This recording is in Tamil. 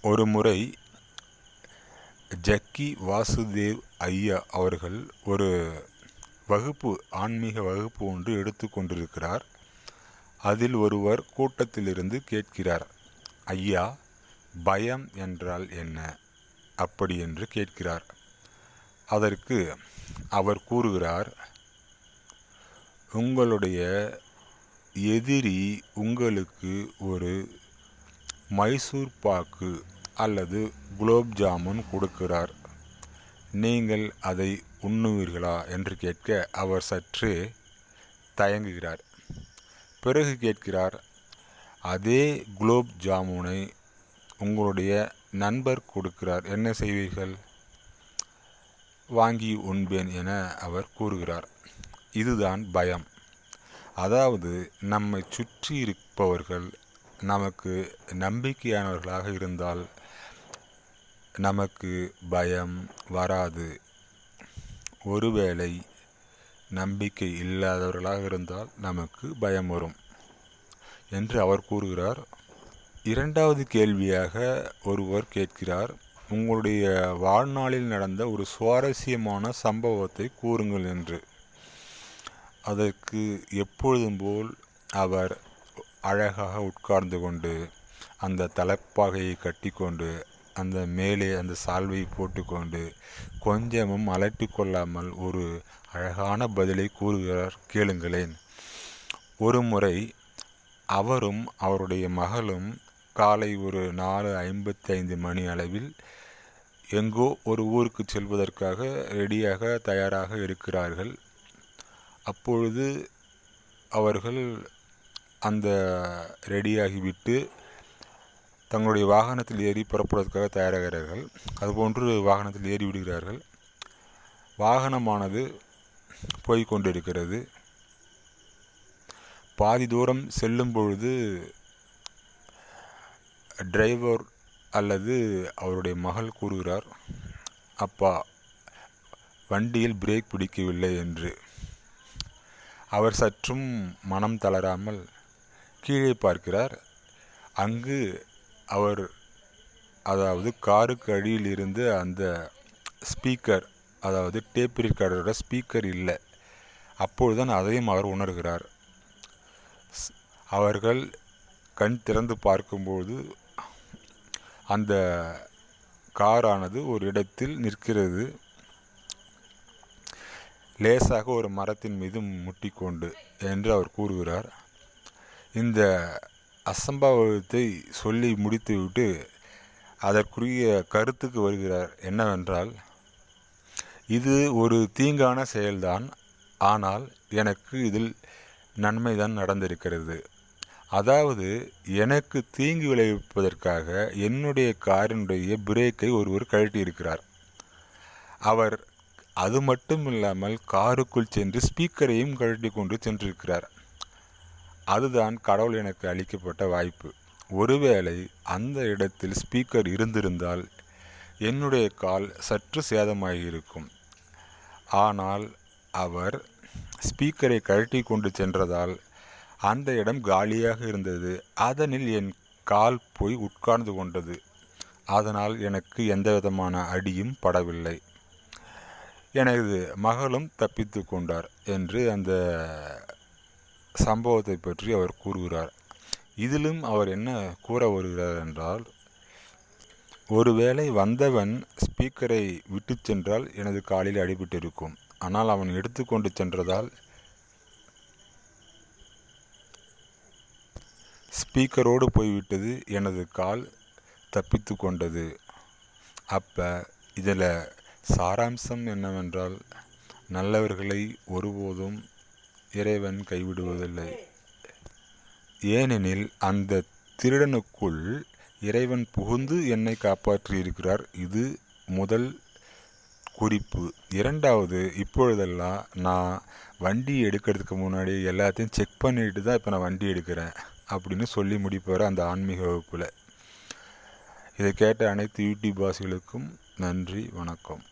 ஒரு முறை ஜக்கி வாசுதேவ் ஐயா அவர்கள் ஒரு ஆன்மீக வகுப்பு ஒன்று எடுத்து கொண்டிருக்கிறார். அதில் ஒருவர் கூட்டத்திலிருந்து கேட்கிறார், ஐயா, பயம் என்றால் என்ன அப்படி என்று கேட்கிறார். அதற்கு அவர் கூறுகிறார், உங்களுடைய எதிரி உங்களுக்கு ஒரு மைசூர் பாக்கு அல்லது குலோப் ஜாமுன் கொடுக்கிறார். நீங்கள் அதை உண்ணுவீர்களா என்று கேட்க அவர் சற்றே தயங்குகிறார். பிறகு கேட்கிறார், அதே குலோப் ஜாமுனை உங்களுடைய நண்பர் கொடுக்கிறார், என்ன செய்வீர்கள்? வாங்கி உண்பேன் என அவர் கூறுகிறார். இதுதான் பயம். அதாவது நம்மை சுற்றி இருப்பவர்கள் நமக்கு நம்பிக்கையானவர்களாக இருந்தால் நமக்கு பயம் வராது. ஒருவேளை நம்பிக்கை இல்லாதவர்களாக இருந்தால் நமக்கு பயம் வரும் என்று அவர் கூறுகிறார். இரண்டாவது கேள்வியாக ஒருவர் கேட்கிறார், உங்களுடைய வாழ்நாளில் நடந்த ஒரு சுவாரஸ்யமான சம்பவத்தை கூறுங்கள் என்று. அதற்கு எப்பொழுதும் போல் அவர் அழகாக உட்கார்ந்து கொண்டு அந்த தலைப்பாகையை கட்டி கொண்டு அந்த மேலே அந்த சால்வையை போட்டுக்கொண்டு கொஞ்சமும் அலட்டி கொள்ளாமல் ஒரு அழகான பதிலை கூறுகிறார். கேளுங்களேன். ஒரு முறை அவரும் அவருடைய மகளும் காலை ஒரு 4:55 மணி அளவில் எங்கோ ஒரு ஊருக்கு செல்வதற்காக ரெடியாக தயாராக இருக்கிறார்கள். அப்பொழுது அவர்கள் அந்த ரெடியாகிவிட்டு தங்களுடைய வாகனத்தில் ஏறி புறப்படுவதற்காக தயாராகிறார்கள். அதுபோன்று வாகனத்தில் ஏறி விடுகிறார்கள். வாகனமானது போய்கொண்டிருக்கிறது. பாதி தூரம் செல்லும் பொழுது டிரைவர் அல்லது அவருடைய மகள் கூறுகிறார், அப்பா, வண்டியில் பிரேக் பிடிக்கவில்லை என்று. அவர் சற்றும் மனம் தளராமல் கீழே பார்க்கிறார். அங்கு அவர் காருக்கு அடியில் இருந்து அந்த ஸ்பீக்கர், டேப் ரெக்கார்டரோட ஸ்பீக்கர் இல்லை. அப்பொழுதுதான் அதையும் அவர் உணர்கிறார். அவர்கள் கண் திறந்து பார்க்கும்போது அந்த காரானது ஒரு இடத்தில் நிற்கிறது, லேசாக ஒரு மரத்தின் மீது முட்டிக்கொண்டு என்று அவர் கூறுகிறார். இந்த அசம்பாவிதத்தை சொல்லி முடித்துவிட்டு அதற்குரிய கருத்துக்கு வருகிறார். என்னவென்றால், இது ஒரு தீங்கான செயல்தான், ஆனால் எனக்கு இதில் நன்மைதான் நடந்திருக்கிறது. அதாவது எனக்கு தீங்கு விளைவிப்பதற்காக என்னுடைய காரினுடைய பிரேக்கை ஒருவர் கழட்டியிருக்கிறார். அவர் அது மட்டும் இல்லாமல் காருக்குள் சென்று ஸ்பீக்கரையும் கழட்டி கொண்டு சென்றிருக்கிறார். அதுதான் கடவுள் எனக்கு அளிக்கப்பட்ட வாய்ப்பு. ஒருவேளை அந்த இடத்தில் ஸ்பீக்கர் இருந்திருந்தால் என்னுடைய கால் சற்று சேதமாகியிருக்கும். ஆனால் அவர் ஸ்பீக்கரை கழட்டி கொண்டு சென்றதால் அந்த இடம் காலியாக இருந்தது. அதனில் என் கால் போய் உட்கார்ந்து கொண்டது. அதனால் எனக்கு எந்த விதமான அடியும் படவில்லை. எனது மகளும் தப்பித்து கொண்டார் என்று அந்த சம்பவத்தை பற்றி அவர் கூறுகிறார். இதிலும் அவர் என்ன கூற வருகிறார் என்றால், ஒருவேளை வந்தவன் ஸ்பீக்கரை விட்டு சென்றால் எனது காலில் அடிபட்டிருக்கும். ஆனால் அவன் எடுத்துக்கொண்டு சென்றதால் ஸ்பீக்கரோடு போய்விட்டது, எனது கால் தப்பித்து கொண்டது. அப்போ இதில் சாராம்சம் என்னவென்றால், நல்லவர்களை ஒருபோதும் இறைவன் கைவிடுவதில்லை. ஏனெனில் அந்த திருடனுக்குள் இறைவன் புகுந்து என்னை காப்பாற்றியிருக்கிறார். இது முதல் குறிப்பு. இரண்டாவது, இப்பொழுதெல்லாம் நான் வண்டி எடுக்கிறதுக்கு முன்னாடி எல்லாத்தையும் செக் பண்ணிட்டு தான் இப்போ நான் வண்டி எடுக்கிறேன் அப்படின்னு சொல்லி முடிப்பார் அந்த ஆன்மீக வகுப்பில். இதை கேட்ட அனைத்து யூடியூப் வாசிகளுக்கும் நன்றி, வணக்கம்.